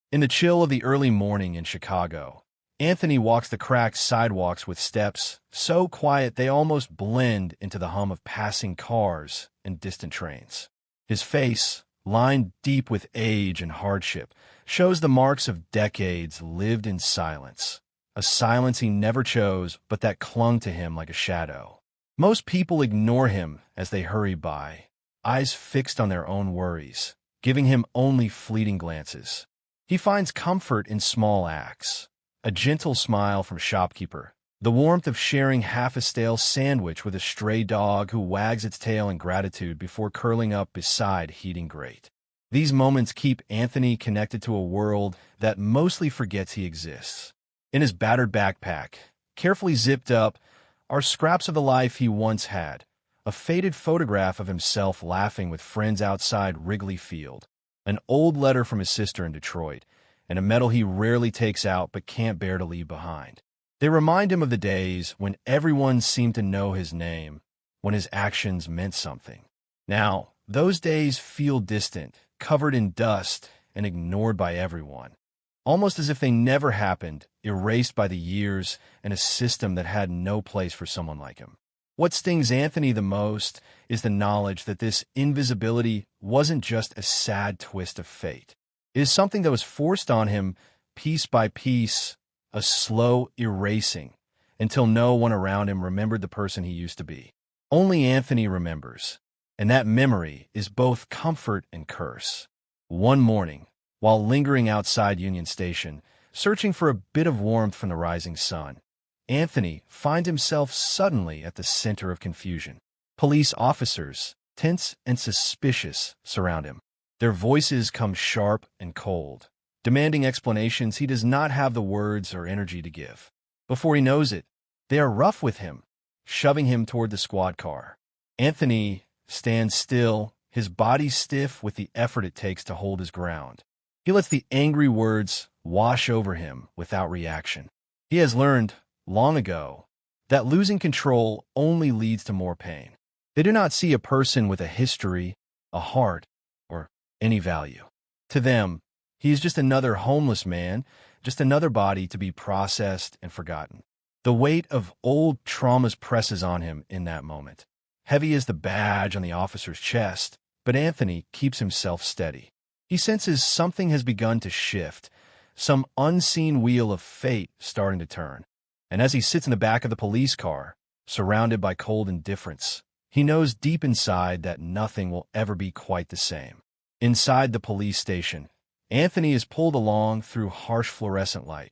In the chill of the early morning in Chicago, Anthony walks the cracked sidewalks with steps so quiet they almost blend into the hum of passing cars and distant trains. His face, lined deep with age and hardship, shows the marks of decades lived in silence, a silence he never chose but that clung to him like a shadow. Most people ignore him as they hurry by, eyes fixed on their own worries, giving him only fleeting glances. He finds comfort in small acts, a gentle smile from a shopkeeper, the warmth of sharing half a stale sandwich with a stray dog who wags its tail in gratitude before curling up beside a heating grate. These moments keep Anthony connected to a world that mostly forgets he exists. In his battered backpack, carefully zipped up, are scraps of the life he once had, a faded photograph of himself laughing with friends outside Wrigley Field, an old letter from his sister in Detroit, and a medal he rarely takes out but can't bear to leave behind. They remind him of the days when everyone seemed to know his name, when his actions meant something. Now, those days feel distant, covered in dust, and ignored by everyone, almost as if they never happened, erased by the years and a system that had no place for someone like him. What stings Anthony the most is the knowledge that this invisibility wasn't just a sad twist of fate. It is something that was forced on him piece by piece, a slow erasing, until no one around him remembered the person he used to be. Only Anthony remembers, and that memory is both comfort and curse. One morning, while lingering outside Union Station, searching for a bit of warmth from the rising sun, Anthony finds himself suddenly at the center of confusion. Police officers, tense and suspicious, surround him. Their voices come sharp and cold, demanding explanations he does not have the words or energy to give. Before he knows it, they are rough with him, shoving him toward the squad car. Anthony stands still, his body stiff with the effort it takes to hold his ground. He lets the angry words wash over him without reaction. He has learned, long ago, that losing control only leads to more pain. They do not see a person with a history, a heart, or any value. To them, he is just another homeless man, just another body to be processed and forgotten. The weight of old traumas presses on him in that moment. Heavy as the badge on the officer's chest, but Anthony keeps himself steady. He senses something has begun to shift, some unseen wheel of fate starting to turn. And as he sits in the back of the police car, surrounded by cold indifference, he knows deep inside that nothing will ever be quite the same. Inside the police station, Anthony is pulled along through harsh fluorescent light,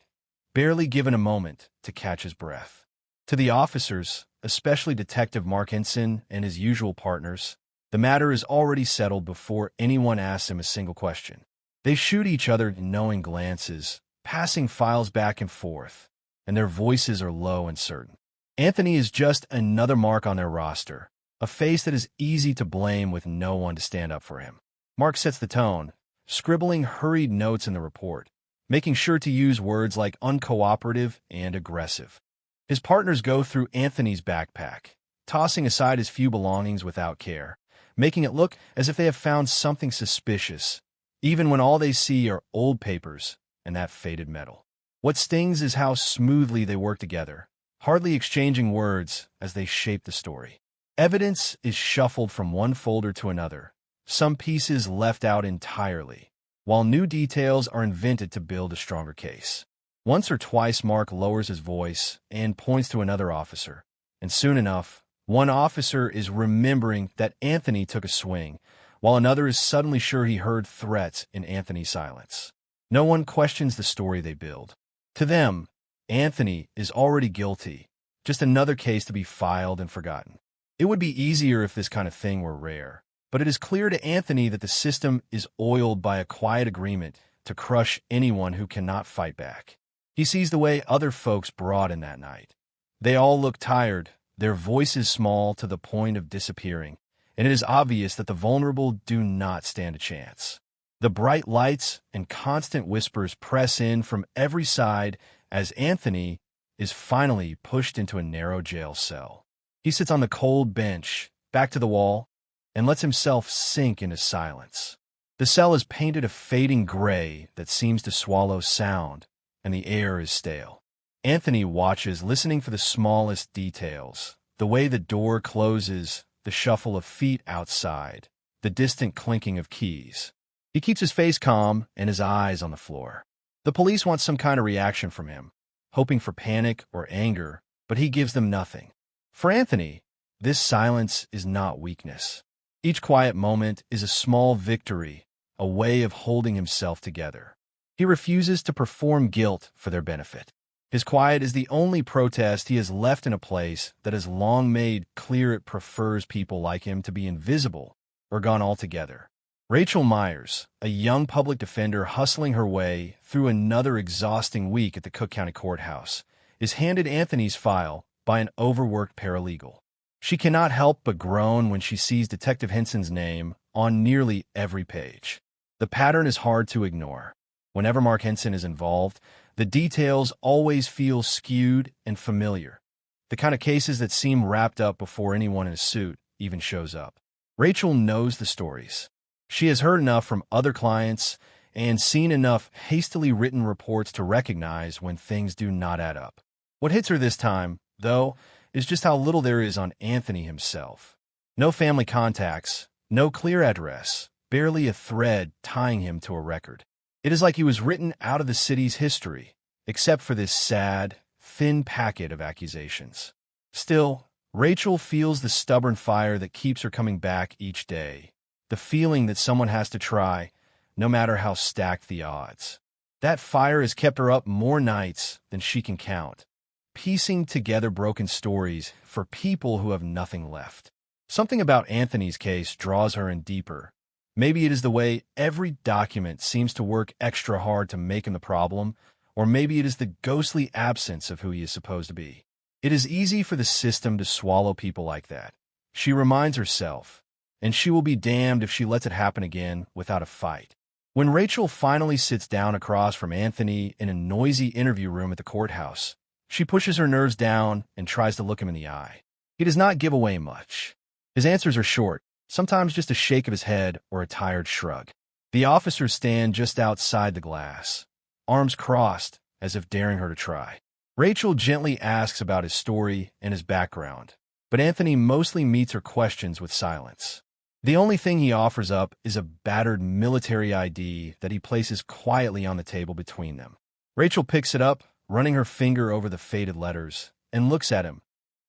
barely given a moment to catch his breath. To the officers, especially Detective Mark Ensign and his usual partners, the matter is already settled before anyone asks him a single question. They shoot each other knowing glances, passing files back and forth, and their voices are low and certain. Anthony is just another mark on their roster, a face that is easy to blame with no one to stand up for him. Mark sets the tone, scribbling hurried notes in the report, making sure to use words like uncooperative and aggressive. His partners go through Anthony's backpack, tossing aside his few belongings without care, making it look as if they have found something suspicious, even when all they see are old papers and that faded metal. What stings is how smoothly they work together, hardly exchanging words as they shape the story. Evidence is shuffled from one folder to another, some pieces left out entirely, while new details are invented to build a stronger case. Once or twice Mark lowers his voice and points to another officer, and soon enough, one officer is remembering that Anthony took a swing, while another is suddenly sure he heard threats in Anthony's silence. No one questions the story they build. To them, Anthony is already guilty, just another case to be filed and forgotten. It would be easier if this kind of thing were rare, but it is clear to Anthony that the system is oiled by a quiet agreement to crush anyone who cannot fight back. He sees the way other folks brought in that night. They all look tired, their voices small to the point of disappearing, and it is obvious that the vulnerable do not stand a chance. The bright lights and constant whispers press in from every side as Anthony is finally pushed into a narrow jail cell. He sits on the cold bench, back to the wall, and lets himself sink into silence. The cell is painted a fading gray that seems to swallow sound, and the air is stale. Anthony watches, listening for the smallest details, the way the door closes, the shuffle of feet outside, the distant clinking of keys. He keeps his face calm and his eyes on the floor. The police want some kind of reaction from him, hoping for panic or anger, but he gives them nothing. For Anthony, this silence is not weakness. Each quiet moment is a small victory, a way of holding himself together. He refuses to perform guilt for their benefit. His quiet is the only protest he has left in a place that has long made clear it prefers people like him to be invisible or gone altogether. Rachel Myers, a young public defender hustling her way through another exhausting week at the Cook County Courthouse, is handed Anthony's file by an overworked paralegal. She cannot help but groan when she sees Detective Henson's name on nearly every page. The pattern is hard to ignore. Whenever Mark Henson is involved, the details always feel skewed and familiar, the kind of cases that seem wrapped up before anyone in a suit even shows up. Rachel knows the stories. She has heard enough from other clients and seen enough hastily written reports to recognize when things do not add up. What hits her this time, though, is just how little there is on Anthony himself. No family contacts, no clear address, barely a thread tying him to a record. It is like he was written out of the city's history, except for this sad, thin packet of accusations. Still, Rachel feels the stubborn fire that keeps her coming back each day, the feeling that someone has to try, no matter how stacked the odds. That fire has kept her up more nights than she can count, piecing together broken stories for people who have nothing left. Something about Anthony's case draws her in deeper. Maybe it is the way every document seems to work extra hard to make him the problem, or maybe it is the ghostly absence of who he is supposed to be. It is easy for the system to swallow people like that, she reminds herself, and she will be damned if she lets it happen again without a fight. When Rachel finally sits down across from Anthony in a noisy interview room at the courthouse, she pushes her nerves down and tries to look him in the eye. He does not give away much. His answers are short, sometimes just a shake of his head or a tired shrug. The officers stand just outside the glass, arms crossed as if daring her to try. Rachel gently asks about his story and his background, but Anthony mostly meets her questions with silence. The only thing he offers up is a battered military ID that he places quietly on the table between them. Rachel picks it up, running her finger over the faded letters, and looks at him,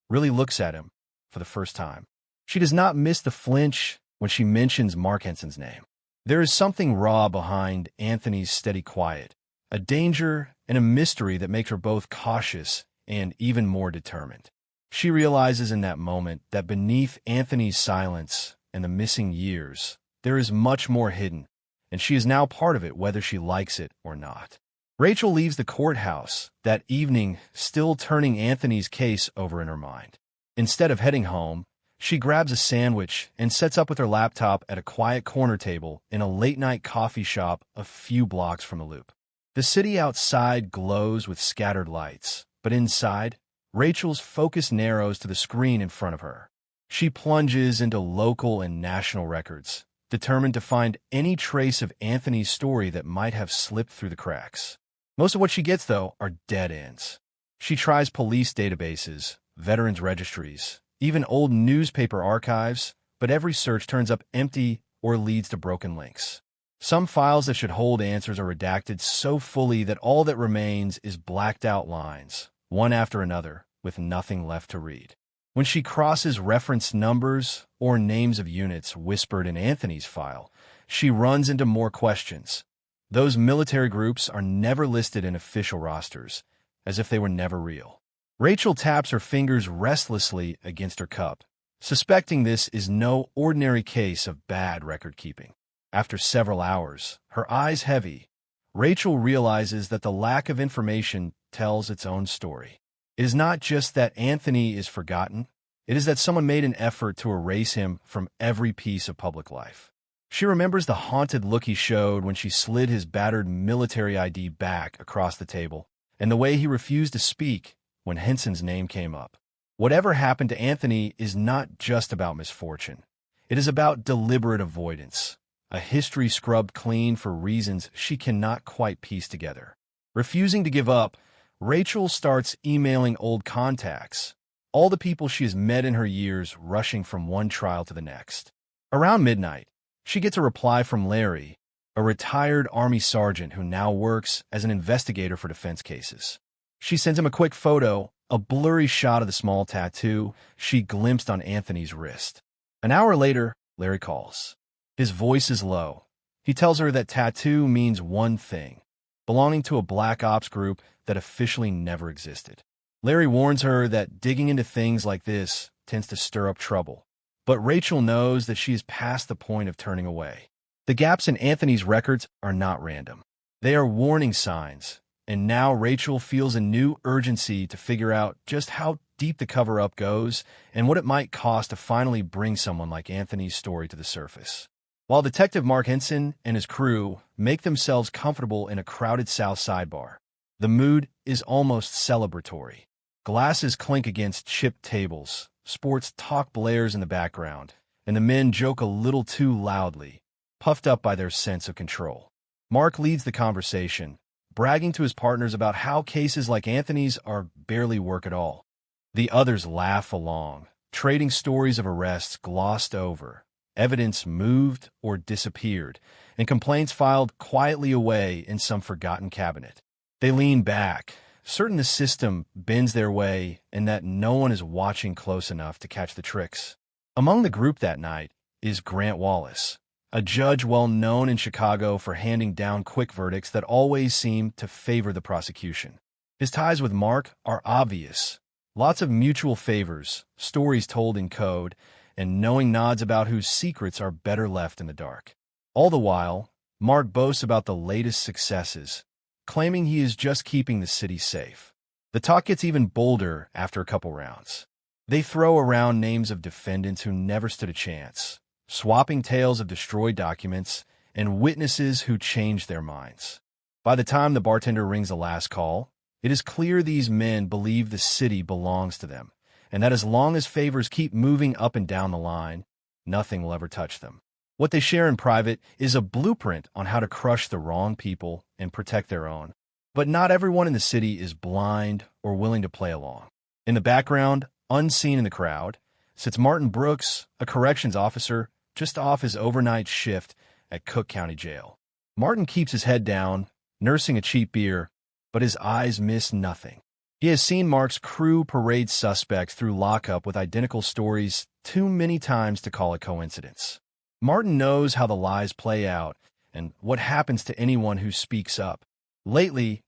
really looks at him, for the first time. She does not miss the flinch when she mentions Mark Henson's name. There is something raw behind Anthony's steady quiet, a danger and a mystery that makes her both cautious and even more determined. She realizes in that moment that beneath Anthony's silence and the missing years, there is much more hidden, and she is now part of it whether she likes it or not. Rachel leaves the courthouse that evening still turning Anthony's case over in her mind. Instead of heading home, she grabs a sandwich and sets up with her laptop at a quiet corner table in a late-night coffee shop a few blocks from the Loop. The city outside glows with scattered lights, but inside, Rachel's focus narrows to the screen in front of her. She plunges into local and national records, determined to find any trace of Anthony's story that might have slipped through the cracks. Most of what she gets, though, are dead ends. She tries police databases, veterans registries, even old newspaper archives, but every search turns up empty or leads to broken links. Some files that should hold answers are redacted so fully that all that remains is blacked-out lines, one after another, with nothing left to read. When she crosses reference numbers or names of units whispered in Anthony's file, she runs into more questions. Those military groups are never listed in official rosters, as if they were never real. Rachel taps her fingers restlessly against her cup, suspecting this is no ordinary case of bad record-keeping. After several hours, her eyes heavy, Rachel realizes that the lack of information tells its own story. It is not just that Anthony is forgotten, it is that someone made an effort to erase him from every piece of public life. She remembers the haunted look he showed when she slid his battered military ID back across the table, and the way he refused to speak when Henson's name came up. Whatever happened to Anthony is not just about misfortune. It is about deliberate avoidance. a history scrubbed clean for reasons she cannot quite piece together. Refusing to give up, Rachel starts emailing old contacts, all the people she has met in her years, rushing from one trial to the next. Around midnight, she gets a reply from Larry, a retired Army sergeant who now works as an investigator for defense cases. She sends him a quick photo, a blurry shot of the small tattoo she glimpsed on Anthony's wrist. An hour later, Larry calls. His voice is low. He tells her that tattoo means one thing: belonging to a black ops group that officially never existed. Larry warns her that digging into things like this tends to stir up trouble, but Rachel knows that she is past the point of turning away. The gaps in Anthony's records are not random. They are warning signs, and now Rachel feels a new urgency to figure out just how deep the cover-up goes and what it might cost to finally bring someone like Anthony's story to the surface. While Detective Mark Henson and his crew make themselves comfortable in a crowded South Side bar, the mood is almost celebratory. Glasses clink against chipped tables, sports talk blares in the background, and the men joke a little too loudly, puffed up by their sense of control. Mark leads the conversation, bragging to his partners about how cases like Anthony's are barely work at all. The others laugh along, trading stories of arrests glossed over, evidence moved or disappeared, and complaints filed quietly away in some forgotten cabinet. They lean back, certain the system bends their way and that no one is watching close enough to catch the tricks. Among the group that night is Grant Wallace, a judge well known in Chicago for handing down quick verdicts that always seem to favor the prosecution. His ties with Mark are obvious. Lots of mutual favors, stories told in code, and knowing nods about whose secrets are better left in the dark. All the while, Mark boasts about the latest successes, claiming he is just keeping the city safe. The talk gets even bolder after a couple rounds. They throw around names of defendants who never stood a chance, swapping tales of destroyed documents and witnesses who changed their minds. By the time the bartender rings the last call, it is clear these men believe the city belongs to them, and that as long as favors keep moving up and down the line, nothing will ever touch them. What they share in private is a blueprint on how to crush the wrong people and protect their own. But not everyone in the city is blind or willing to play along. In the background, unseen in the crowd, sits Martin Brooks, a corrections officer just off his overnight shift at Cook County Jail. Martin keeps his head down, nursing a cheap beer, but his eyes miss nothing. He has seen Mark's crew parade suspects through lockup with identical stories too many times to call it coincidence. Martin knows how the lies play out and what happens to anyone who speaks up. Lately,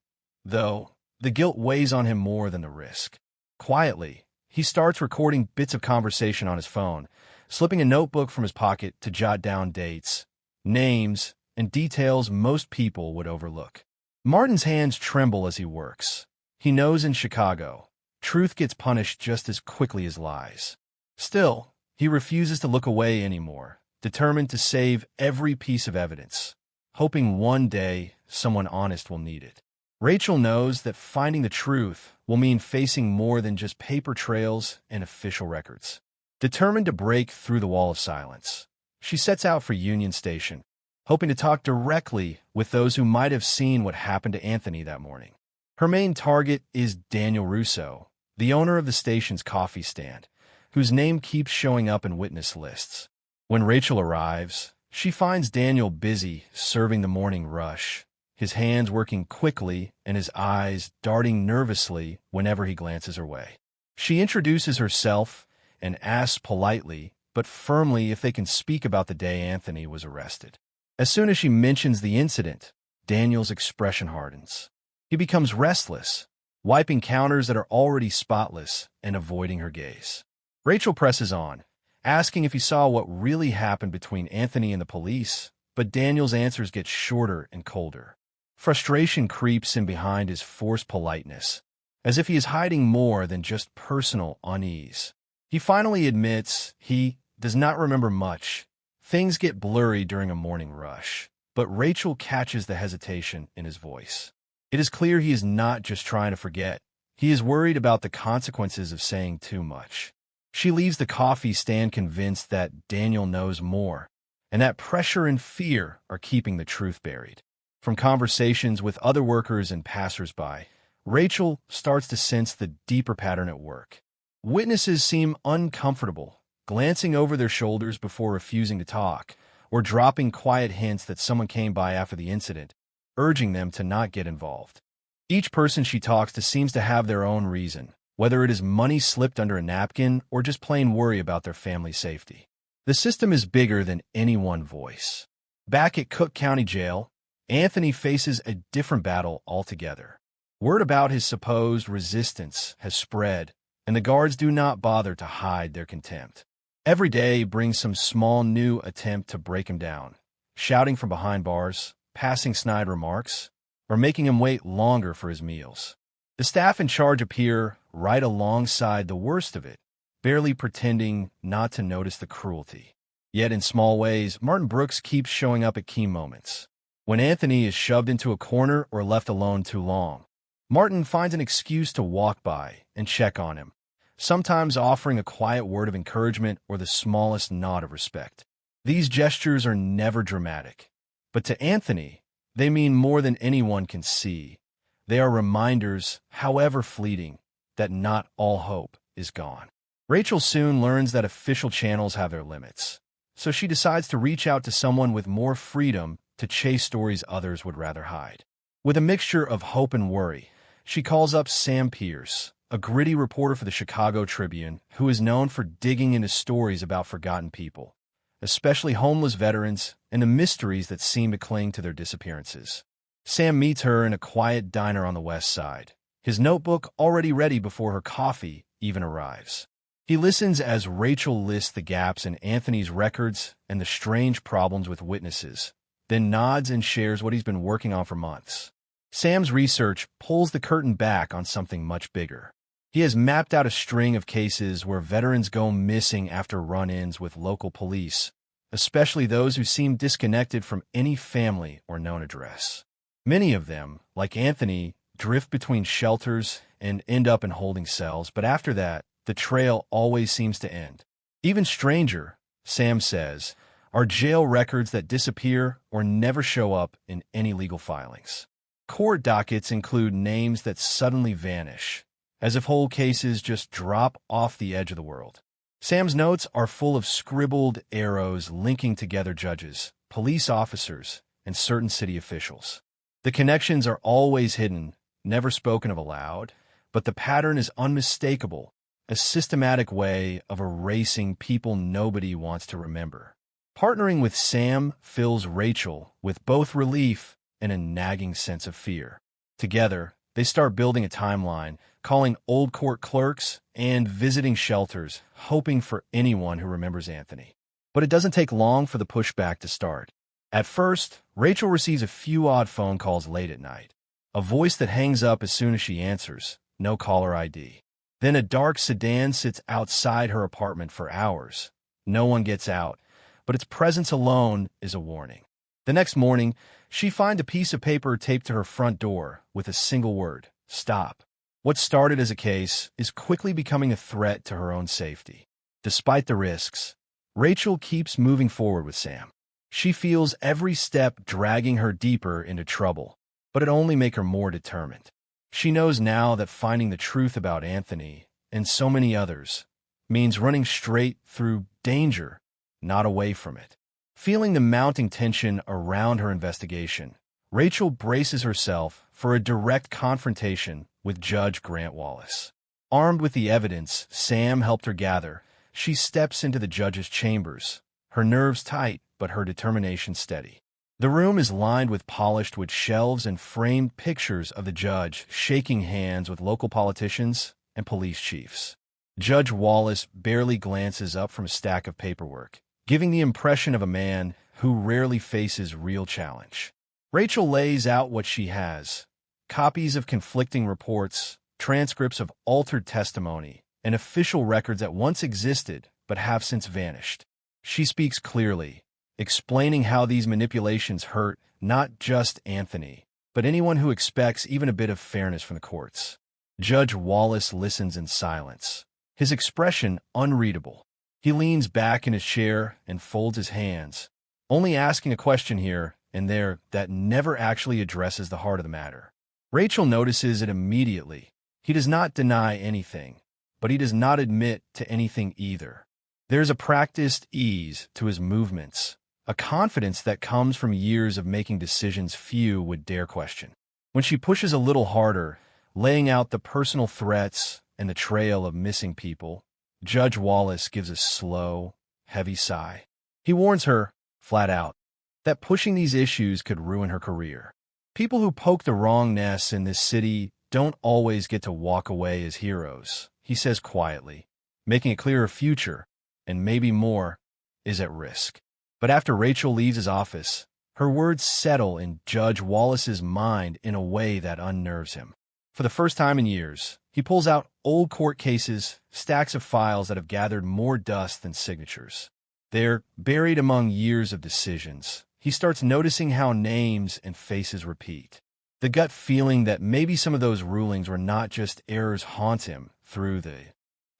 though, the guilt weighs on him more than the risk. Quietly, he starts recording bits of conversation on his phone, slipping a notebook from his pocket to jot down dates, names, and details most people would overlook. Martin's hands tremble as he works. He knows in Chicago, truth gets punished just as quickly as lies. Still, he refuses to look away anymore, determined to save every piece of evidence, hoping one day someone honest will need it. Rachel knows that finding the truth will mean facing more than just paper trails and official records. Determined to break through the wall of silence, she sets out for Union Station, hoping to talk directly with those who might have seen what happened to Anthony that morning. Her main target is Daniel Russo, the owner of the station's coffee stand, whose name keeps showing up in witness lists. When Rachel arrives, she finds Daniel busy serving the morning rush, his hands working quickly and his eyes darting nervously whenever he glances her way. She introduces herself and asks politely but firmly if they can speak about the day Anthony was arrested. As soon as she mentions the incident, Daniel's expression hardens. He becomes restless, wiping counters that are already spotless and avoiding her gaze. Rachel presses on, asking if he saw what really happened between Anthony and the police, but Daniel's answers get shorter and colder. Frustration creeps in behind his forced politeness, as if he is hiding more than just personal unease. He finally admits he does not remember much. Things get blurry during a morning rush, but Rachel catches the hesitation in his voice. It is clear he is not just trying to forget. He is worried about the consequences of saying too much. She leaves the coffee stand convinced that Daniel knows more, and that pressure and fear are keeping the truth buried. From conversations with other workers and passersby, Rachel starts to sense the deeper pattern at work. Witnesses seem uncomfortable, glancing over their shoulders before refusing to talk, or dropping quiet hints that someone came by after the incident, urging them to not get involved. Each person she talks to seems to have their own reason, whether it is money slipped under a napkin or just plain worry about their family's safety. The system is bigger than any one voice. Back at Cook County Jail, Anthony faces a different battle altogether. Word about his supposed resistance has spread, and the guards do not bother to hide their contempt. Every day brings some small new attempt to break him down, shouting from behind bars, passing snide remarks, or making him wait longer for his meals. The staff in charge appear right alongside the worst of it, barely pretending not to notice the cruelty. Yet in small ways, Martin Brooks keeps showing up at key moments. When Anthony is shoved into a corner or left alone too long, Martin finds an excuse to walk by and check on him, sometimes offering a quiet word of encouragement or the smallest nod of respect. These gestures are never dramatic, but to Anthony, they mean more than anyone can see. They are reminders, however fleeting, that not all hope is gone. Rachel soon learns that official channels have their limits, so she decides to reach out to someone with more freedom to chase stories others would rather hide. With a mixture of hope and worry, she calls up Sam Pierce, a gritty reporter for the Chicago Tribune who is known for digging into stories about forgotten people, especially homeless veterans and the mysteries that seem to cling to their disappearances. Sam meets her in a quiet diner on the west side, his notebook already ready before her coffee even arrives. He listens as Rachel lists the gaps in Anthony's records and the strange problems with witnesses, then nods and shares what he's been working on for months. Sam's research pulls the curtain back on something much bigger. He has mapped out a string of cases where veterans go missing after run-ins with local police, especially those who seem disconnected from any family or known address. Many of them, like Anthony, drift between shelters and end up in holding cells, but after that, the trail always seems to end. Even stranger, Sam says, are jail records that disappear or never show up in any legal filings. Court dockets include names that suddenly vanish, as if whole cases just drop off the edge of the world. Sam's notes are full of scribbled arrows linking together judges, police officers, and certain city officials. The connections are always hidden, never spoken of aloud, but the pattern is unmistakable, a systematic way of erasing people nobody wants to remember. Partnering with Sam fills Rachel with both relief and a nagging sense of fear. Together, they start building a timeline, calling old court clerks and visiting shelters, hoping for anyone who remembers Anthony. But it doesn't take long for the pushback to start. At first, Rachel receives a few odd phone calls late at night, a voice that hangs up as soon as she answers, no caller ID. Then a dark sedan sits outside her apartment for hours. No one gets out, but its presence alone is a warning. The next morning, she finds a piece of paper taped to her front door with a single word, stop. What started as a case is quickly becoming a threat to her own safety. Despite the risks, Rachel keeps moving forward with Sam. She feels every step dragging her deeper into trouble, but it only makes her more determined. She knows now that finding the truth about Anthony, and so many others, means running straight through danger, not away from it. Feeling the mounting tension around her investigation, Rachel braces herself for a direct confrontation with Judge Grant Wallace. Armed with the evidence Sam helped her gather, she steps into the judge's chambers, her nerves tight but her determination steady. The room is lined with polished wood shelves and framed pictures of the judge shaking hands with local politicians and police chiefs. Judge Wallace barely glances up from a stack of paperwork, giving the impression of a man who rarely faces real challenge. Rachel lays out what she has: copies of conflicting reports, transcripts of altered testimony, and official records that once existed but have since vanished. She speaks clearly, explaining how these manipulations hurt not just Anthony, but anyone who expects even a bit of fairness from the courts. Judge Wallace listens in silence, his expression unreadable. He leans back in his chair and folds his hands, only asking a question here and there that never actually addresses the heart of the matter. Rachel notices it immediately. He does not deny anything, but he does not admit to anything either. There's a practiced ease to his movements, a confidence that comes from years of making decisions few would dare question. When she pushes a little harder, laying out the personal threats and the trail of missing people, Judge Wallace gives a slow, heavy sigh. He warns her, flat out, that pushing these issues could ruin her career. People who poke the wrong nests in this city don't always get to walk away as heroes, he says quietly, making it clear her future, and maybe more, is at risk. But after Rachel leaves his office, her words settle in Judge Wallace's mind in a way that unnerves him. For the first time in years, he pulls out old court cases, stacks of files that have gathered more dust than signatures. They're buried among years of decisions. He starts noticing how names and faces repeat. The gut feeling that maybe some of those rulings were not just errors haunts him through the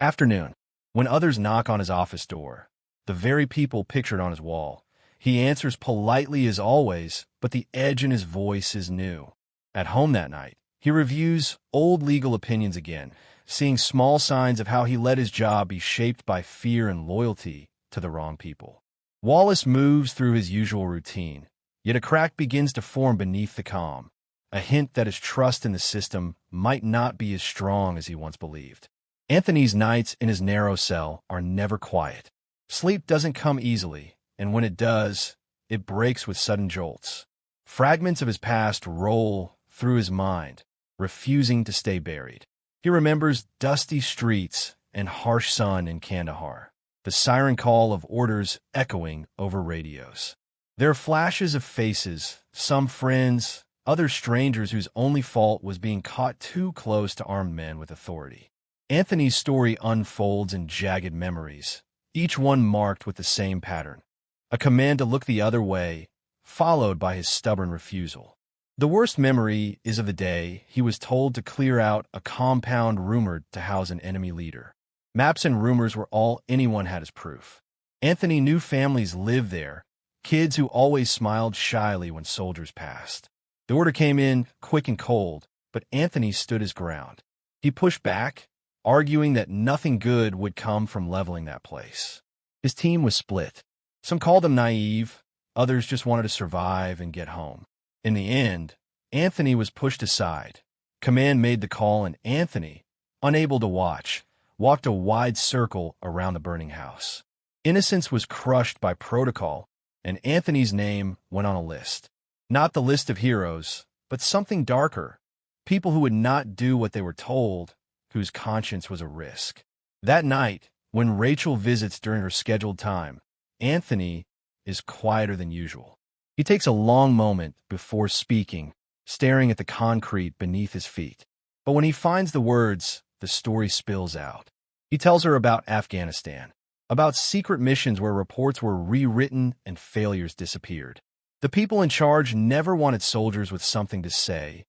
afternoon. When others knock on his office door, the very people pictured on his wall, he answers politely as always, but the edge in his voice is new. At home that night, he reviews old legal opinions again, seeing small signs of how he let his job be shaped by fear and loyalty to the wrong people. Wallace moves through his usual routine, yet a crack begins to form beneath the calm, a hint that his trust in the system might not be as strong as he once believed. Anthony's nights in his narrow cell are never quiet. Sleep doesn't come easily, and when it does, it breaks with sudden jolts. Fragments of his past roll through his mind, refusing to stay buried. He remembers dusty streets and harsh sun in Kandahar, the siren call of orders echoing over radios. There are flashes of faces, some friends, others strangers whose only fault was being caught too close to armed men with authority. Anthony's story unfolds in jagged memories, each one marked with the same pattern. A command to look the other way, followed by his stubborn refusal. The worst memory is of the day he was told to clear out a compound rumored to house an enemy leader. Maps and rumors were all anyone had as proof. Anthony knew families lived there, kids who always smiled shyly when soldiers passed. The order came in quick and cold, but Anthony stood his ground. He pushed back, arguing that nothing good would come from leveling that place. His team was split. Some called him naive, others just wanted to survive and get home. In the end, Anthony was pushed aside. Command made the call, and Anthony, unable to watch, walked a wide circle around the burning house. Innocence was crushed by protocol, and Anthony's name went on a list. Not the list of heroes, but something darker. People who would not do what they were told, whose conscience was a risk. That night, when Rachel visits during her scheduled time, Anthony is quieter than usual. He takes a long moment before speaking, staring at the concrete beneath his feet. But when he finds the words, the story spills out. He tells her about Afghanistan, about secret missions where reports were rewritten and failures disappeared. The people in charge never wanted soldiers with something to say,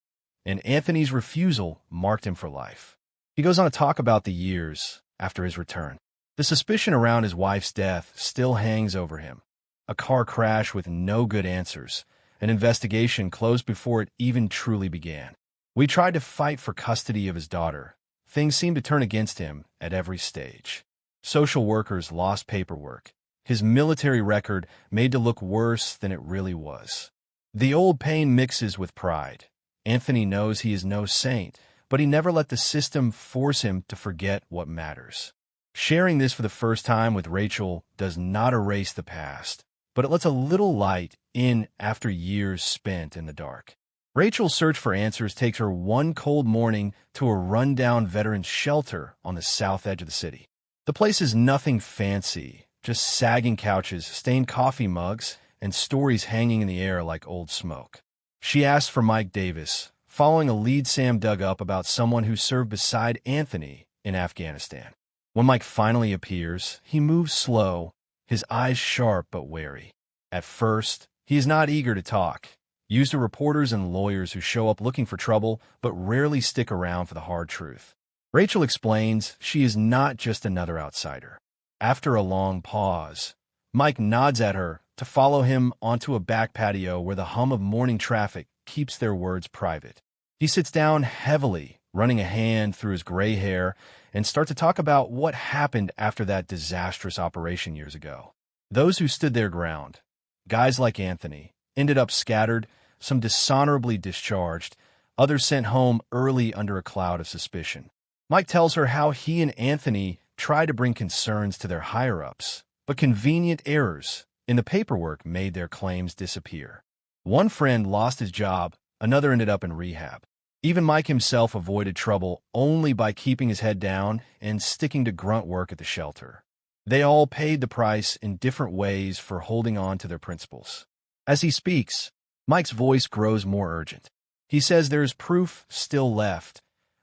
and Anthony's refusal marked him for life. He goes on to talk about the years after his return. The suspicion around his wife's death still hangs over him. A car crash with no good answers. An investigation closed before it even truly began. We tried to fight for custody of his daughter. Things seemed to turn against him at every stage. Social workers lost paperwork. His military record made to look worse than it really was. The old pain mixes with pride. Anthony knows he is no saint, but he never let the system force him to forget what matters. Sharing this for the first time with Rachel does not erase the past, but it lets a little light in after years spent in the dark. Rachel's search for answers takes her one cold morning to a rundown veterans shelter on the south edge of the city. The place is nothing fancy, just sagging couches, stained coffee mugs, and stories hanging in the air like old smoke. She asks for Mike Davis, following a lead Sam dug up about someone who served beside Anthony in Afghanistan. When Mike finally appears, he moves slow, his eyes sharp but wary. At first, he is not eager to talk, used to reporters and lawyers who show up looking for trouble but rarely stick around for the hard truth. Rachel explains she is not just another outsider. After a long pause, Mike nods at her to follow him onto a back patio where the hum of morning traffic keeps their words private. He sits down heavily, running a hand through his gray hair, and starts to talk about what happened after that disastrous operation years ago. Those who stood their ground, guys like Anthony, ended up scattered, some dishonorably discharged, others sent home early under a cloud of suspicion. Mike tells her how he and Anthony tried to bring concerns to their higher-ups, but convenient errors in the paperwork made their claims disappear. One friend lost his job, another ended up in rehab. Even Mike himself avoided trouble only by keeping his head down and sticking to grunt work at the shelter. They all paid the price in different ways for holding on to their principles. As he speaks, Mike's voice grows more urgent. He says there is proof still left,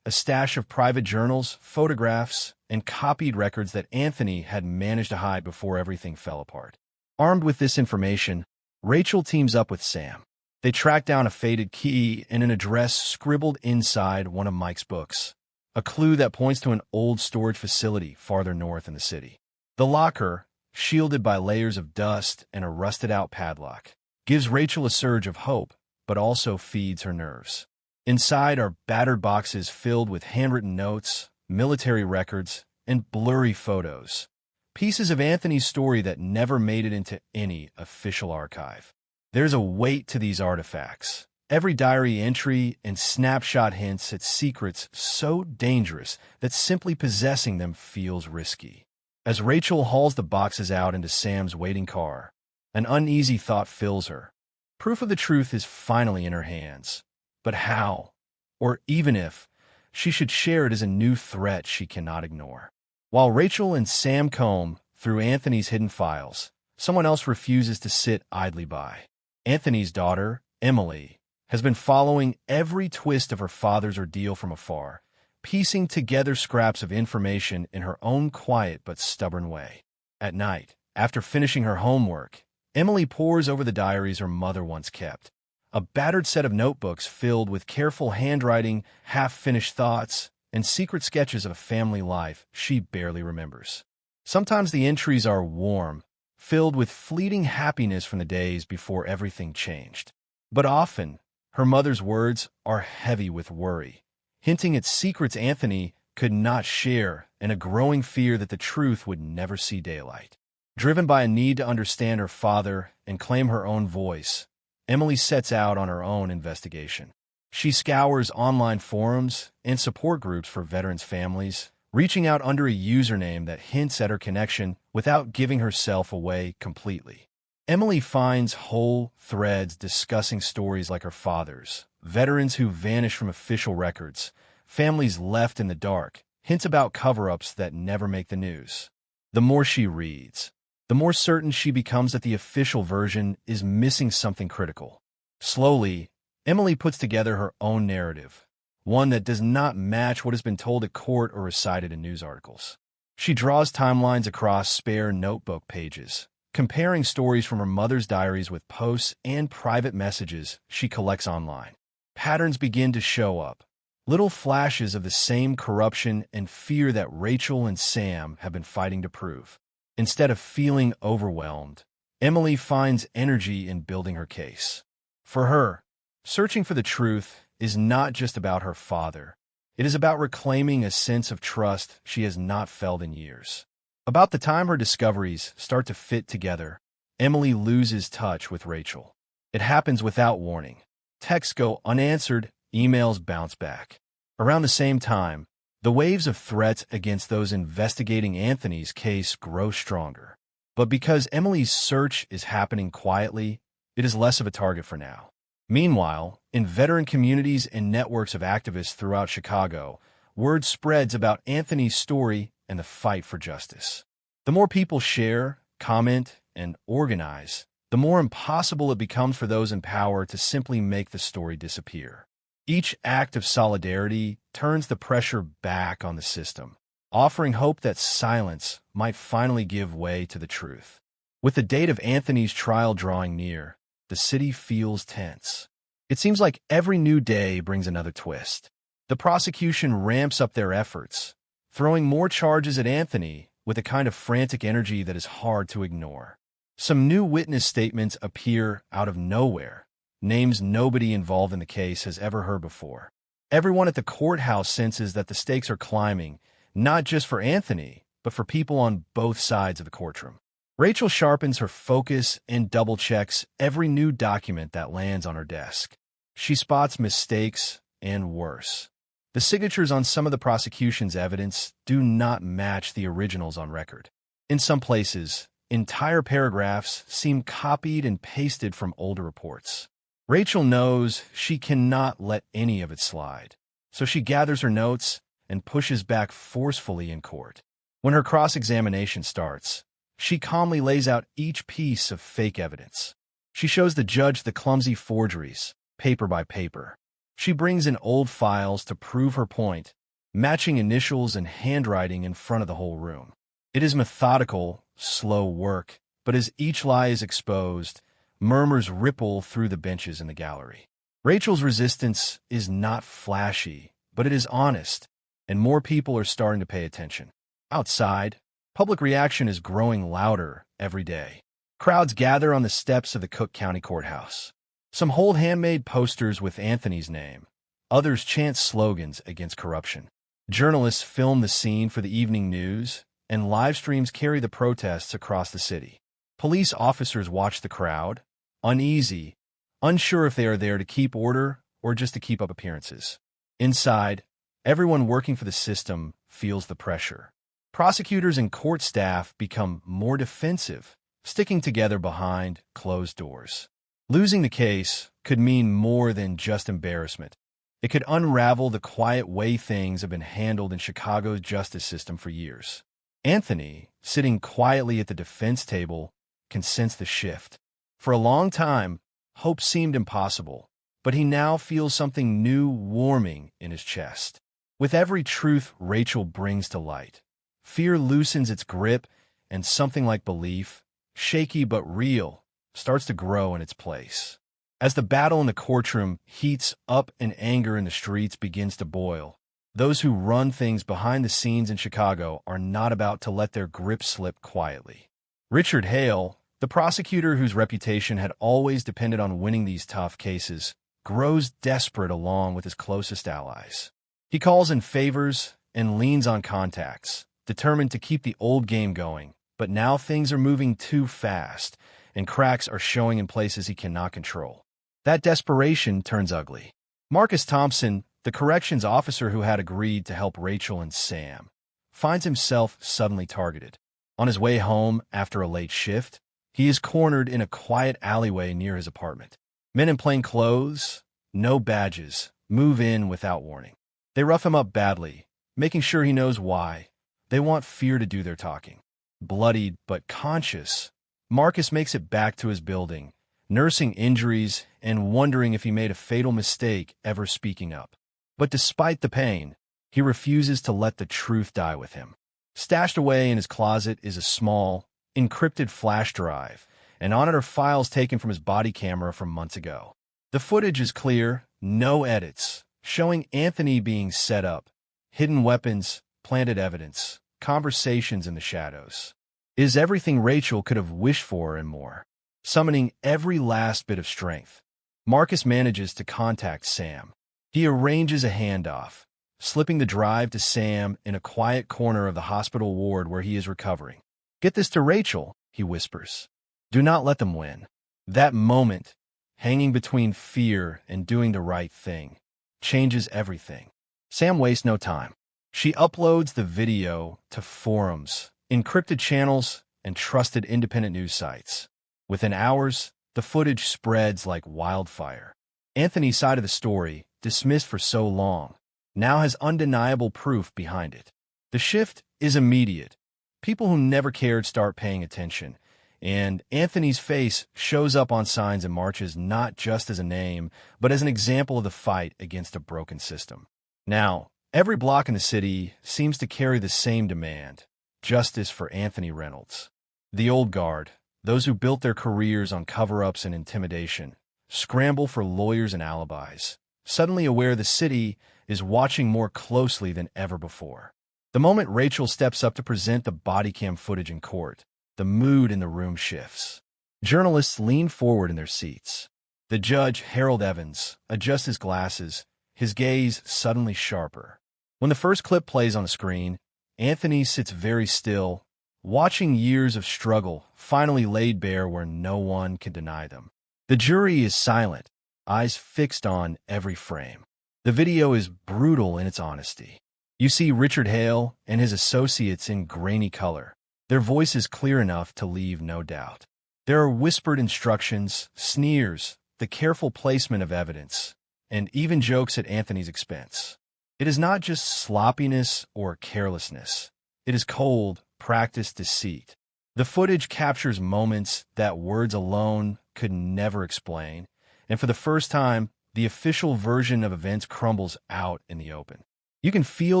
a stash of private journals, photographs, and copied records that Anthony had managed to hide before everything fell apart. Armed with this information, Rachel teams up with Sam. They track down a faded key and an address scribbled inside one of Mike's books, a clue that points to an old storage facility farther north in the city. The locker, shielded by layers of dust and a rusted-out padlock, gives Rachel a surge of hope, but also feeds her nerves. Inside are battered boxes filled with handwritten notes, military records, and blurry photos, pieces of Anthony's story that never made it into any official archive. There's a weight to these artifacts. Every diary entry and snapshot hints at secrets so dangerous that simply possessing them feels risky. As Rachel hauls the boxes out into Sam's waiting car, an uneasy thought fills her. Proof of the truth is finally in her hands. But how, or even if, she should share it is a new threat she cannot ignore. While Rachel and Sam comb through Anthony's hidden files, someone else refuses to sit idly by. Anthony's daughter, Emily, has been following every twist of her father's ordeal from afar, piecing together scraps of information in her own quiet but stubborn way. At night, after finishing her homework, Emily pores over the diaries her mother once kept, a battered set of notebooks filled with careful handwriting, half-finished thoughts, and secret sketches of a family life she barely remembers. Sometimes the entries are warm, filled with fleeting happiness from the days before everything changed. But often, her mother's words are heavy with worry, hinting at secrets Anthony could not share and a growing fear that the truth would never see daylight. Driven by a need to understand her father and claim her own voice, Emily sets out on her own investigation. She scours online forums and support groups for veterans' families, reaching out under a username that hints at her connection without giving herself away completely. Emily finds whole threads discussing stories like her father's, veterans who vanish from official records, families left in the dark, hints about cover-ups that never make the news. The more she reads, the more certain she becomes that the official version is missing something critical. Slowly, Emily puts together her own narrative, one that does not match what has been told at court or recited in news articles. She draws timelines across spare notebook pages, comparing stories from her mother's diaries with posts and private messages she collects online. Patterns begin to show up, little flashes of the same corruption and fear that Rachel and Sam have been fighting to prove. Instead of feeling overwhelmed, Emily finds energy in building her case. For her, searching for the truth is not just about her father. It is about reclaiming a sense of trust she has not felt in years. About the time her discoveries start to fit together, Emily loses touch with Rachel. It happens without warning. Texts go unanswered, emails bounce back. Around the same time, the waves of threats against those investigating Anthony's case grow stronger. But because Emily's search is happening quietly, it is less of a target for now. Meanwhile, in veteran communities and networks of activists throughout Chicago, word spreads about Anthony's story and the fight for justice. The more people share, comment, and organize, the more impossible it becomes for those in power to simply make the story disappear. Each act of solidarity turns the pressure back on the system, offering hope that silence might finally give way to the truth. With the date of Anthony's trial drawing near, the city feels tense. It seems like every new day brings another twist. The prosecution ramps up their efforts, throwing more charges at Anthony with a kind of frantic energy that is hard to ignore. Some new witness statements appear out of nowhere, names nobody involved in the case has ever heard before. Everyone at the courthouse senses that the stakes are climbing, not just for Anthony, but for people on both sides of the courtroom. Rachel sharpens her focus and double-checks every new document that lands on her desk. She spots mistakes and worse. The signatures on some of the prosecution's evidence do not match the originals on record. In some places, entire paragraphs seem copied and pasted from older reports. Rachel knows she cannot let any of it slide, so she gathers her notes and pushes back forcefully in court. When her cross-examination starts, she calmly lays out each piece of fake evidence. She shows the judge the clumsy forgeries, paper by paper. She brings in old files to prove her point, matching initials and handwriting in front of the whole room. It is methodical, slow work, but as each lie is exposed, murmurs ripple through the benches in the gallery. Rachel's resistance is not flashy, but it is honest, and more people are starting to pay attention. Outside, public reaction is growing louder every day. Crowds gather on the steps of the Cook County Courthouse. Some hold handmade posters with Anthony's name. Others chant slogans against corruption. Journalists film the scene for the evening news, and live streams carry the protests across the city. Police officers watch the crowd, uneasy, unsure if they are there to keep order or just to keep up appearances. Inside, everyone working for the system feels the pressure. Prosecutors and court staff become more defensive, sticking together behind closed doors. Losing the case could mean more than just embarrassment. It could unravel the quiet way things have been handled in Chicago's justice system for years. Anthony, sitting quietly at the defense table, can sense the shift. For a long time, hope seemed impossible, but he now feels something new warming in his chest. With every truth Rachel brings to light, fear loosens its grip, and something like belief, shaky but real, starts to grow in its place. As the battle in the courtroom heats up and anger in the streets begins to boil, those who run things behind the scenes in Chicago are not about to let their grip slip quietly. Richard Hale, the prosecutor whose reputation had always depended on winning these tough cases, grows desperate along with his closest allies. He calls in favors and leans on contacts, determined to keep the old game going, but now things are moving too fast, and cracks are showing in places he cannot control. That desperation turns ugly. Marcus Thompson, the corrections officer who had agreed to help Rachel and Sam, finds himself suddenly targeted. On his way home after a late shift, he is cornered in a quiet alleyway near his apartment. Men in plain clothes, no badges, move in without warning. They rough him up badly, making sure he knows why. They want fear to do their talking. Bloodied but conscious, Marcus makes it back to his building, nursing injuries and wondering if he made a fatal mistake ever speaking up. But despite the pain, he refuses to let the truth die with him. Stashed away in his closet is a small, encrypted flash drive, and on it are files taken from his body camera from months ago. The footage is clear, no edits, showing Anthony being set up, hidden weapons, planted evidence, conversations in the shadows. It is everything Rachel could have wished for and more. Summoning every last bit of strength, Marcus manages to contact Sam. He arranges a handoff, slipping the drive to Sam in a quiet corner of the hospital ward where he is recovering. "Get this to Rachel," he whispers. "Do not let them win." That moment, hanging between fear and doing the right thing, changes everything. Sam wastes no time. She uploads the video to forums, encrypted channels, and trusted independent news sites. Within hours, the footage spreads like wildfire. Anthony's side of the story, dismissed for so long, now has undeniable proof behind it. The shift is immediate. People who never cared start paying attention, and Anthony's face shows up on signs and marches not just as a name, but as an example of the fight against a broken system. Now, every block in the city seems to carry the same demand: justice for Anthony Reynolds. The old guard, those who built their careers on cover-ups and intimidation, scramble for lawyers and alibis, suddenly aware the city is watching more closely than ever before. The moment Rachel steps up to present the body cam footage in court, the mood in the room shifts. Journalists lean forward in their seats. The judge, Harold Evans, adjusts his glasses, his gaze suddenly sharper. When the first clip plays on the screen, Anthony sits very still, watching years of struggle finally laid bare where no one can deny them. The jury is silent, eyes fixed on every frame. The video is brutal in its honesty. You see Richard Hale and his associates in grainy color. Their voice is clear enough to leave no doubt. There are whispered instructions, sneers, the careful placement of evidence, and even jokes at Anthony's expense. It is not just sloppiness or carelessness. It is cold, practiced deceit. The footage captures moments that words alone could never explain, and for the first time, the official version of events crumbles out in the open. You can feel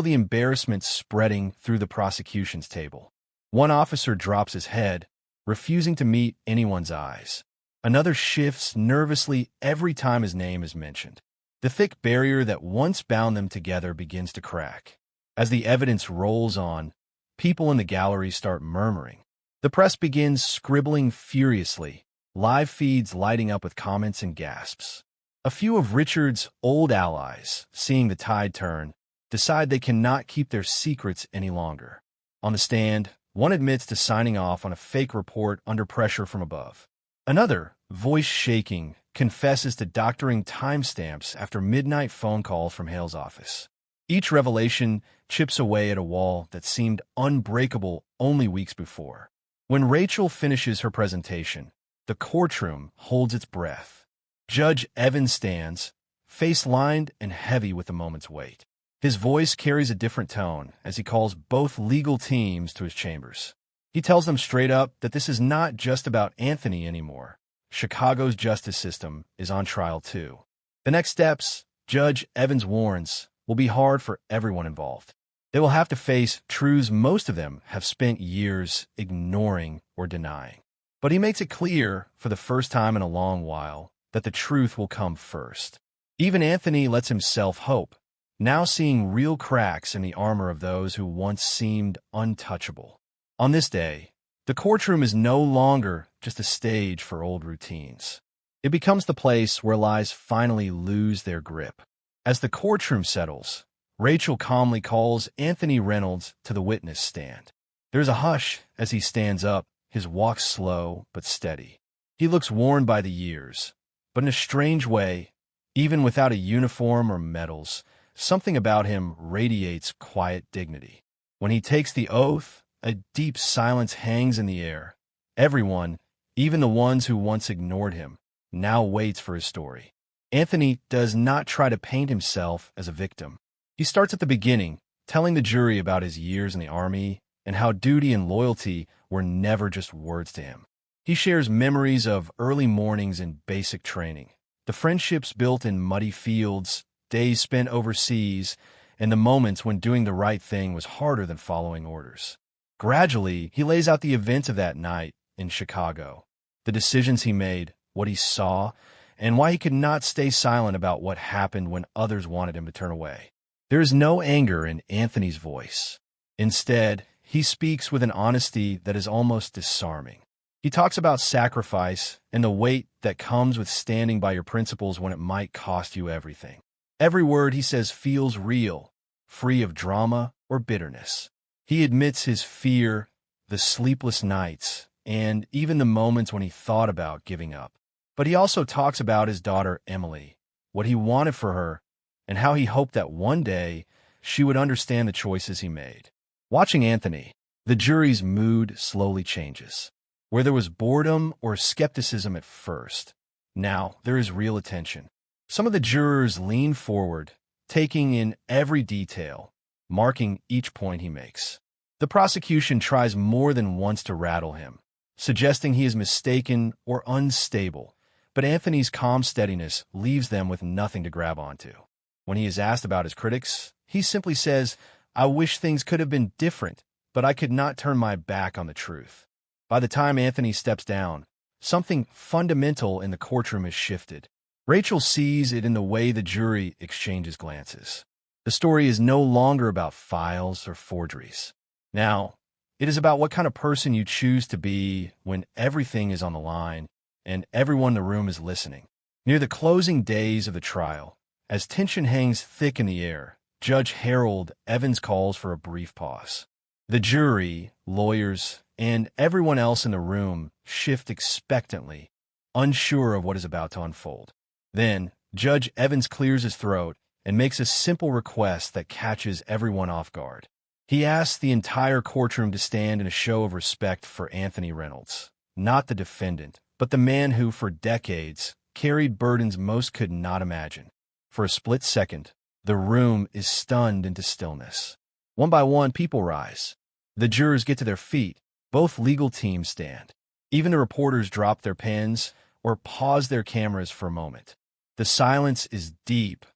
the embarrassment spreading through the prosecution's table. One officer drops his head, refusing to meet anyone's eyes. Another shifts nervously every time his name is mentioned. The thick barrier that once bound them together begins to crack. As the evidence rolls on, people in the gallery start murmuring. The press begins scribbling furiously, live feeds lighting up with comments and gasps. A few of Richard's old allies, seeing the tide turn, decide they cannot keep their secrets any longer. On the stand, one admits to signing off on a fake report under pressure from above. Another, voice shaking, confesses to doctoring timestamps after midnight phone calls from Hale's office. Each revelation chips away at a wall that seemed unbreakable only weeks before. When Rachel finishes her presentation, the courtroom holds its breath. Judge Evans stands, face lined and heavy with the moment's weight. His voice carries a different tone as he calls both legal teams to his chambers. He tells them straight up that this is not just about Anthony anymore. Chicago's justice system is on trial too. The next steps, Judge Evans warns, will be hard for everyone involved. They will have to face truths most of them have spent years ignoring or denying. But he makes it clear, for the first time in a long while, that the truth will come first. Even Anthony lets himself hope, now seeing real cracks in the armor of those who once seemed untouchable. On this day, the courtroom is no longer just a stage for old routines. It becomes the place where lies finally lose their grip. As the courtroom settles, Rachel calmly calls Anthony Reynolds to the witness stand. There's a hush as he stands up, his walk slow but steady. He looks worn by the years, but in a strange way, even without a uniform or medals, something about him radiates quiet dignity. When he takes the oath, a deep silence hangs in the air. Everyone, even the ones who once ignored him, now waits for his story. Anthony does not try to paint himself as a victim. He starts at the beginning, telling the jury about his years in the Army and how duty and loyalty were never just words to him. He shares memories of early mornings in basic training, the friendships built in muddy fields, days spent overseas, and the moments when doing the right thing was harder than following orders. Gradually, he lays out the events of that night in Chicago, the decisions he made, what he saw, and why he could not stay silent about what happened when others wanted him to turn away. There is no anger in Anthony's voice. Instead, he speaks with an honesty that is almost disarming. He talks about sacrifice and the weight that comes with standing by your principles when it might cost you everything. Every word he says feels real, free of drama or bitterness. He admits his fear, the sleepless nights, and even the moments when he thought about giving up. But he also talks about his daughter, Emily, what he wanted for her, and how he hoped that one day she would understand the choices he made. Watching Anthony, the jury's mood slowly changes. Where there was boredom or skepticism at first, now there is real attention. Some of the jurors lean forward, taking in every detail, marking each point he makes. The prosecution tries more than once to rattle him, suggesting he is mistaken or unstable, but Anthony's calm steadiness leaves them with nothing to grab onto. When he is asked about his critics, he simply says, "I wish things could have been different, but I could not turn my back on the truth." By the time Anthony steps down, something fundamental in the courtroom has shifted. Rachel sees it in the way the jury exchanges glances. The story is no longer about files or forgeries. Now, it is about what kind of person you choose to be when everything is on the line, and everyone in the room is listening. Near the closing days of the trial, as tension hangs thick in the air, Judge Harold Evans calls for a brief pause. The jury, lawyers, and everyone else in the room shift expectantly, unsure of what is about to unfold. Then, Judge Evans clears his throat and makes a simple request that catches everyone off guard. He asks the entire courtroom to stand in a show of respect for Anthony Reynolds, not the defendant, but the man who, for decades, carried burdens most could not imagine. For a split second, the room is stunned into stillness. One by one, people rise. The jurors get to their feet. Both legal teams stand. Even the reporters drop their pens or pause their cameras for a moment. The silence is deep,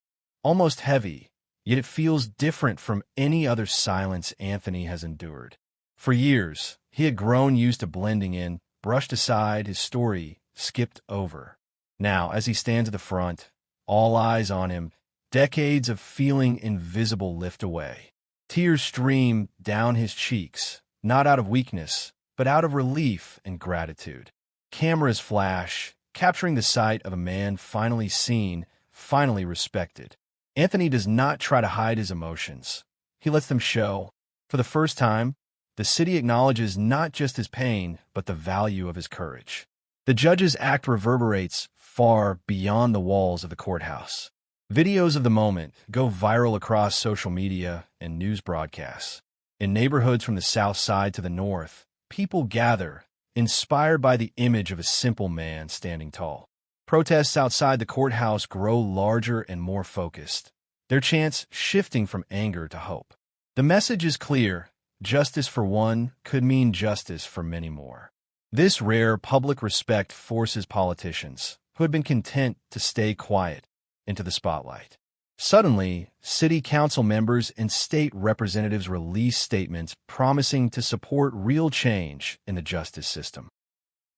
almost heavy, yet it feels different from any other silence Anthony has endured. For years, he had grown used to blending in, brushed aside, his story skipped over. Now, as he stands at the front, all eyes on him, decades of feeling invisible lift away. Tears stream down his cheeks, not out of weakness, but out of relief and gratitude. Cameras flash, capturing the sight of a man finally seen, finally respected. Anthony does not try to hide his emotions. He lets them show. For the first time, the city acknowledges not just his pain, but the value of his courage. The judge's act reverberates far beyond the walls of the courthouse. Videos of the moment go viral across social media and news broadcasts. In neighborhoods from the south side to the north, people gather, inspired by the image of a simple man standing tall. Protests outside the courthouse grow larger and more focused, their chants shifting from anger to hope. The message is clear: justice for one could mean justice for many more. This rare public respect forces politicians, who had been content to stay quiet, into the spotlight. Suddenly, city council members and state representatives release statements promising to support real change in the justice system.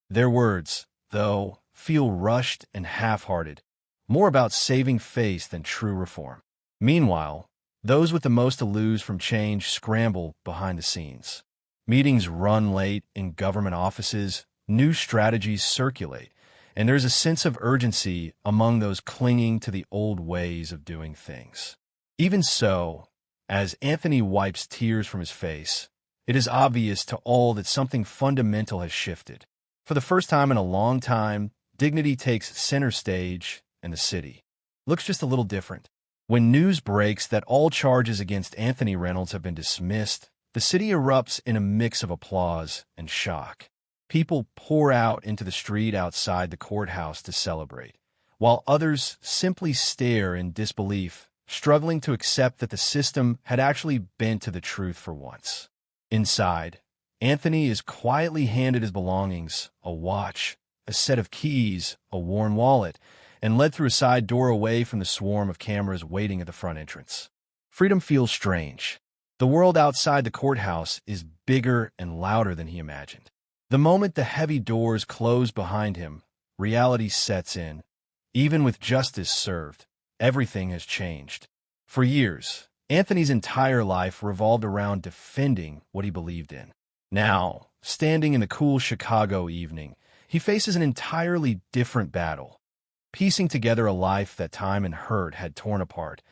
Their words, though, feel rushed and half-hearted, more about saving face than true reform. Meanwhile, those with the most to lose from change scramble behind the scenes. Meetings run late in government offices, new strategies circulate, and there's a sense of urgency among those clinging to the old ways of doing things. Even so, as Anthony wipes tears from his face, it is obvious to all that something fundamental has shifted. For the first time in a long time, dignity takes center stage, and the city looks just a little different. When news breaks that all charges against Anthony Reynolds have been dismissed, the city erupts in a mix of applause and shock. People pour out into the street outside the courthouse to celebrate, while others simply stare in disbelief, struggling to accept that the system had actually bent to the truth for once. Inside, Anthony is quietly handed his belongings, a watch, a set of keys, a worn wallet, and led through a side door away from the swarm of cameras waiting at the front entrance. Freedom feels strange. The world outside the courthouse is bigger and louder than he imagined. The moment the heavy doors close behind him, reality sets in. Even with justice served, everything has changed. For years, Anthony's entire life revolved around defending what he believed in. Now, standing in the cool Chicago evening, he faces an entirely different battle, piecing together a life that time and hurt had torn apart,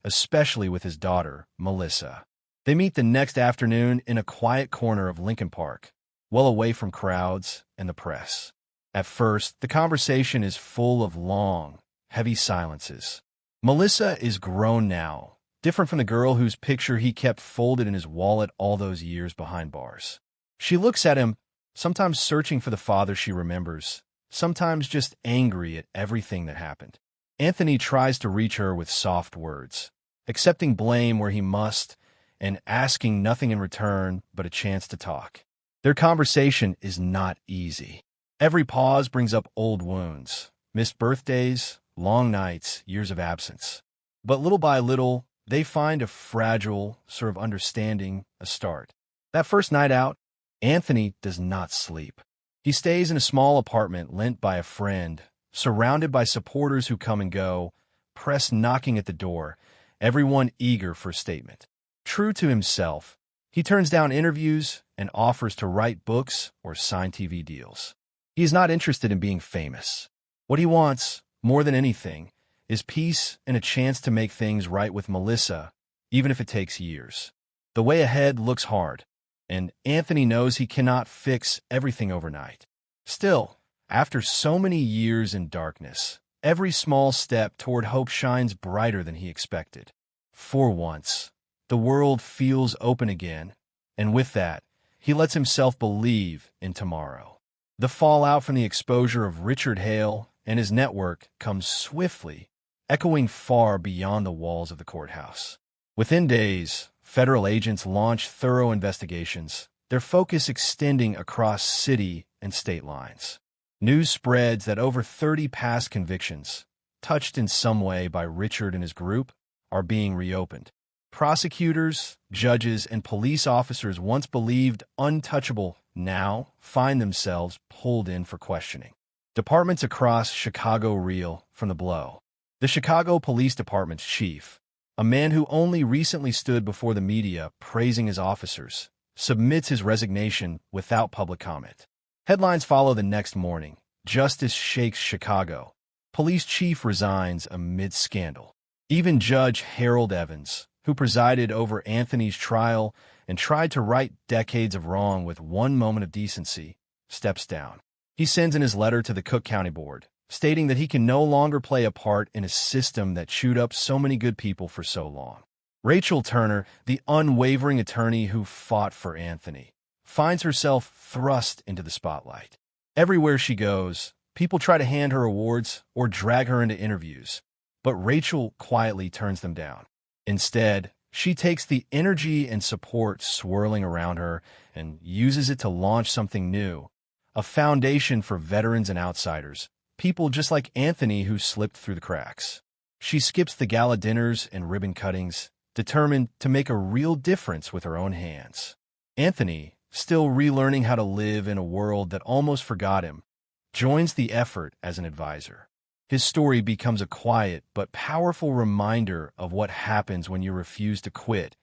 especially with his daughter, Melissa. They meet the next afternoon in a quiet corner of Lincoln Park, well away from crowds and the press. At first, the conversation is full of long, heavy silences. Melissa is grown now, different from the girl whose picture he kept folded in his wallet all those years behind bars. She looks at him, sometimes searching for the father she remembers, sometimes just angry at everything that happened. Anthony tries to reach her with soft words, accepting blame where he must, and asking nothing in return but a chance to talk. Their conversation is not easy. Every pause brings up old wounds, missed birthdays, long nights, years of absence. But little by little, they find a fragile sort of understanding, a start. That first night out, Anthony does not sleep. He stays in a small apartment lent by a friend, surrounded by supporters who come and go, press knocking at the door, everyone eager for a statement. True to himself, he turns down interviews and offers to write books or sign TV deals. He is not interested in being famous. What he wants, more than anything, is peace and a chance to make things right with Melissa, even if it takes years. The way ahead looks hard, and Anthony knows he cannot fix everything overnight. Still, after so many years in darkness, every small step toward hope shines brighter than he expected. For once, the world feels open again, and with that, he lets himself believe in tomorrow. The fallout from the exposure of Richard Hale and his network comes swiftly, echoing far beyond the walls of the courthouse. Within days, federal agents launch thorough investigations, their focus extending across city and state lines. News spreads that over 30 past convictions, touched in some way by Richard and his group, are being reopened. Prosecutors, judges, and police officers once believed untouchable now find themselves pulled in for questioning. Departments across Chicago reel from the blow. The Chicago Police Department's chief, a man who only recently stood before the media praising his officers, submits his resignation without public comment. Headlines follow the next morning. Justice shakes Chicago. Police chief resigns amid scandal. Even Judge Harold Evans, who presided over Anthony's trial and tried to right decades of wrong with one moment of decency, steps down. He sends in his letter to the Cook County Board, stating that he can no longer play a part in a system that chewed up so many good people for so long. Rachel Turner, the unwavering attorney who fought for Anthony, finds herself thrust into the spotlight. Everywhere she goes, people try to hand her awards or drag her into interviews, but Rachel quietly turns them down. Instead, she takes the energy and support swirling around her and uses it to launch something new, a foundation for veterans and outsiders, people just like Anthony who slipped through the cracks. She skips the gala dinners and ribbon cuttings, determined to make a real difference with her own hands. Anthony, still relearning how to live in a world that almost forgot him, joins the effort as an advisor. His story becomes a quiet but powerful reminder of what happens when you refuse to quit,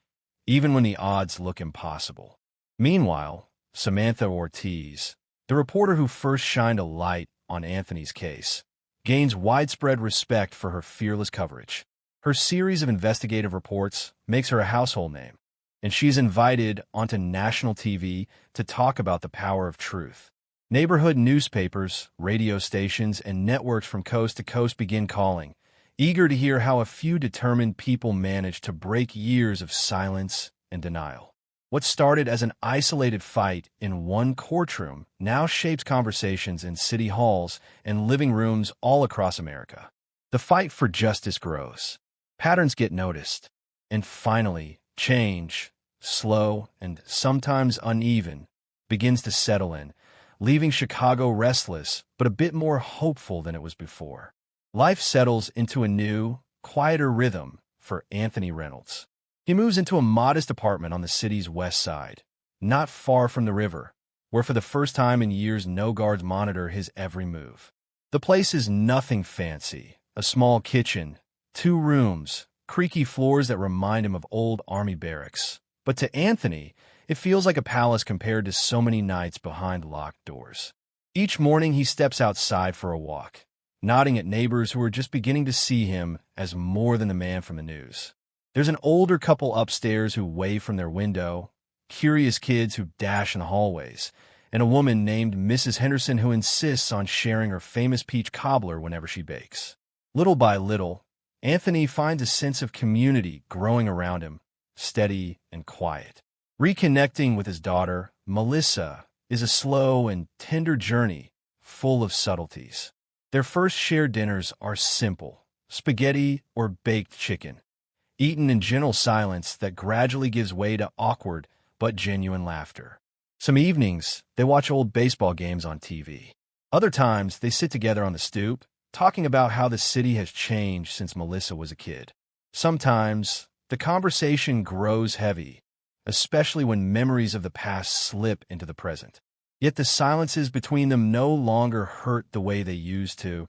even when the odds look impossible. Meanwhile, Samantha Ortiz, the reporter who first shined a light on Anthony's case, gains widespread respect for her fearless coverage. Her series of investigative reports makes her a household name, and she's invited onto national TV to talk about the power of truth. Neighborhood newspapers, radio stations, and networks from coast to coast begin calling, eager to hear how a few determined people manage to break years of silence and denial. What started as an isolated fight in one courtroom now shapes conversations in city halls and living rooms all across America. The fight for justice grows. Patterns get noticed. And finally, change, slow and sometimes uneven, begins to settle in, leaving Chicago restless but a bit more hopeful than it was before. Life settles into a new, quieter rhythm for Anthony Reynolds. He moves into a modest apartment on the city's west side, not far from the river, where for the first time in years no guards monitor his every move. The place is nothing fancy, a small kitchen, 2 rooms, creaky floors that remind him of old army barracks. But to Anthony, it feels like a palace compared to so many nights behind locked doors. Each morning he steps outside for a walk, nodding at neighbors who are just beginning to see him as more than the man from the news. There's an older couple upstairs who wave from their window, curious kids who dash in the hallways, and a woman named Mrs. Henderson who insists on sharing her famous peach cobbler whenever she bakes. Little by little, Anthony finds a sense of community growing around him, steady and quiet. Reconnecting with his daughter, Melissa, is a slow and tender journey full of subtleties. Their first shared dinners are simple, spaghetti or baked chicken, eaten in gentle silence that gradually gives way to awkward but genuine laughter. Some evenings, they watch old baseball games on TV. Other times, they sit together on the stoop, talking about how the city has changed since Melissa was a kid. Sometimes, the conversation grows heavy, especially when memories of the past slip into the present. Yet the silences between them no longer hurt the way they used to.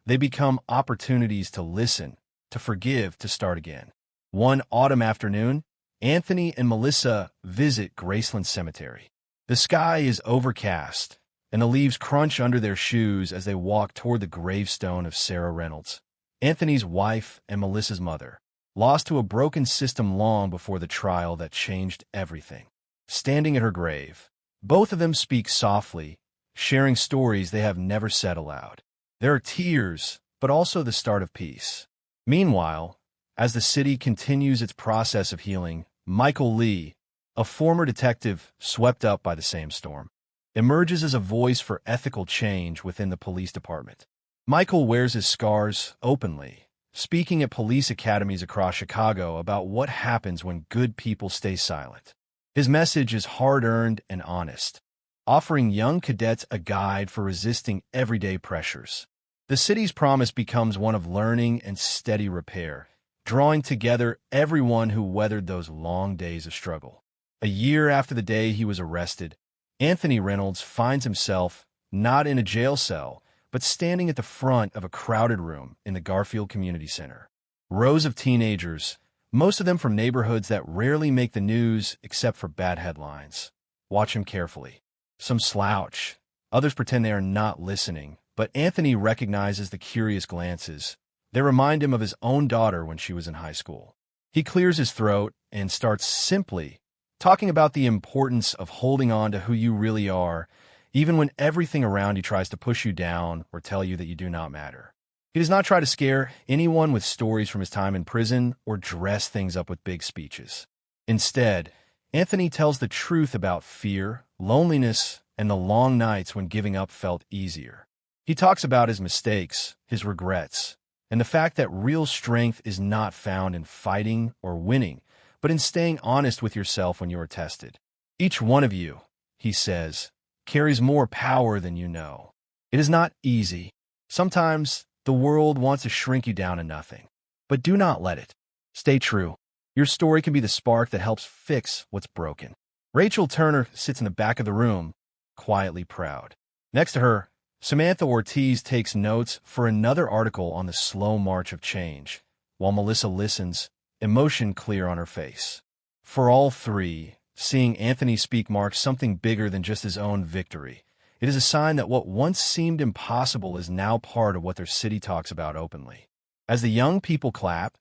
They become opportunities to listen, to forgive, to start again. One autumn afternoon, Anthony and Melissa visit Graceland Cemetery. The sky is overcast, and the leaves crunch under their shoes as they walk toward the gravestone of Sarah Reynolds, Anthony's wife and Melissa's mother, lost to a broken system long before the trial that changed everything. Standing at her grave, both of them speak softly, sharing stories they have never said aloud. There are tears, but also the start of peace. Meanwhile, as the city continues its process of healing, Michael Lee, a former detective swept up by the same storm, emerges as a voice for ethical change within the police department. Michael wears his scars openly, speaking at police academies across Chicago about what happens when good people stay silent. His message is hard-earned and honest, offering young cadets a guide for resisting everyday pressures. The city's promise becomes one of learning and steady repair, drawing together everyone who weathered those long days of struggle. A year after the day he was arrested, Anthony Reynolds finds himself not in a jail cell, but standing at the front of a crowded room in the Garfield Community Center. Rows of teenagers, most of them from neighborhoods that rarely make the news except for bad headlines, watch him carefully. Some slouch, others pretend they are not listening, but Anthony recognizes the curious glances. They remind him of his own daughter when she was in high school. He clears his throat and starts simply talking about the importance of holding on to who you really are, even when everything around you tries to push you down or tell you that you do not matter. He does not try to scare anyone with stories from his time in prison or dress things up with big speeches. Instead, Anthony tells the truth about fear, loneliness, and the long nights when giving up felt easier. He talks about his mistakes, his regrets, and the fact that real strength is not found in fighting or winning, but in staying honest with yourself when you are tested. Each one of you, he says, carries more power than you know. It is not easy. Sometimes the world wants to shrink you down to nothing. But do not let it. Stay true. Your story can be the spark that helps fix what's broken. Rachel Turner sits in the back of the room, quietly proud. Next to her, Samantha Ortiz takes notes for another article on the slow march of change, while Melissa listens, emotion clear on her face. For all three, seeing Anthony speak marks something bigger than just his own victory. It is a sign that what once seemed impossible is now part of what their city talks about openly. As the young people clap,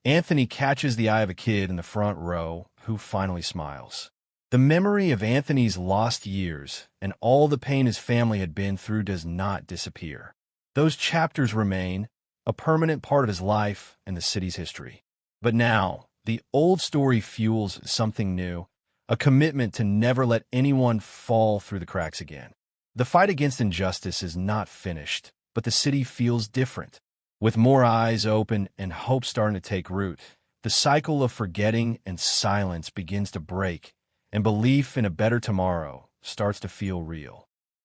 Anthony catches the eye of a kid in the front row who finally smiles. The memory of Anthony's lost years and all the pain his family had been through does not disappear. Those chapters remain, a permanent part of his life and the city's history. But now, the old story fuels something new, a commitment to never let anyone fall through the cracks again. The fight against injustice is not finished, but the city feels different. With more eyes open and hope starting to take root, the cycle of forgetting and silence begins to break, and belief in a better tomorrow starts to feel real.